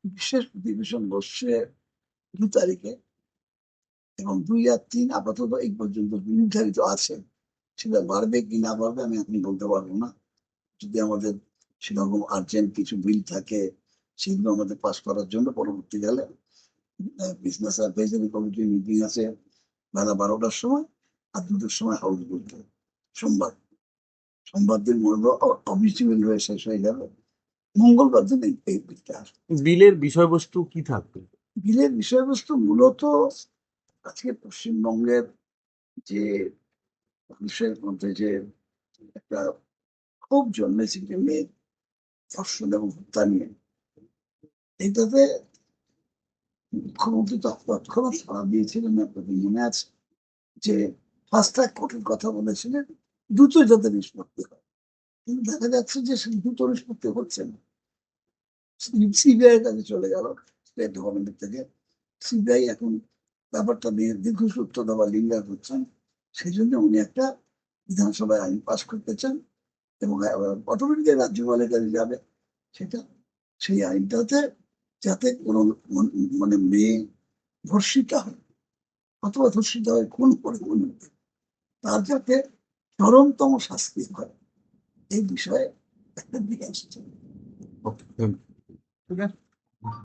বিশেষ অধিবেশন বসছে 2 তারিখে, এবং 2 আর 3 আপাতত এই পর্যন্ত নির্ধারিত আছে। সেটা বাড়বে কি না বাড়বে আমি এখন বলতে পারবো না। যদি আমাদের সেরকম আর্জেন্ট কিছু বিল থাকে, সেগুলো আমাদের পাস করার জন্য পরবর্তীকালে বিজনেস অ্যাডভাইজারি কমিটির মিটিং আছে বেলা 12টার সময়, আর 2টোর সময় হাউস বলতে সোমবার সোমবার দিন মূলত অফিস বিল হয়ে শেষ হয়ে যাবে। মঙ্গলবার দিন এই বিলটা আসবে। বিলের বিষয়বস্তু কি থাকবে? বিলের বিষয়বস্তু মূলত আজকে পশ্চিমবঙ্গের যে মানুষের মধ্যে যে একটা ক্ষোভ জন্মেছে যে মেয়ে ধর্ষণ এবং হত্যা নিয়ে, এইটাতে মুখ্যমন্ত্রী তৎক্ষণাৎ সাড়া দিয়েছিলেন। আপনাদের মনে আছে যে ফাস্ট ট্র্যাক কোর্টের কথা বলেছিলেন, দ্রুত যাতে নিষ্পত্তি হয়। কিন্তু দেখা যাচ্ছে যে সে দ্রুত নিষ্পত্তি হচ্ছে না। সিবিআই এর কাছে চলে গেল স্টেট গভর্নমেন্ট থেকে। সিবিআই এখন ব্যাপারটা নিয়ে দীর্ঘসূত্রতা বা লিঙ্গার করছেন। সেই জন্য উনি একটা বিধানসভায় আইন পাশ করতে চান, এবং অটোমেটিক রাজ্যপালের কাছে যাবে সেটা। সেই আইনটাতে যাতে কোনো মানে মেয়ে ধর্ষিতা হয় অথবা ধর্ষিত হয় খুন করে খুন হতে, তার যাতে চরমতম শাস্তি হয়, এই বিষয়ে একটা দিকে আসছে। ঠিক আছে।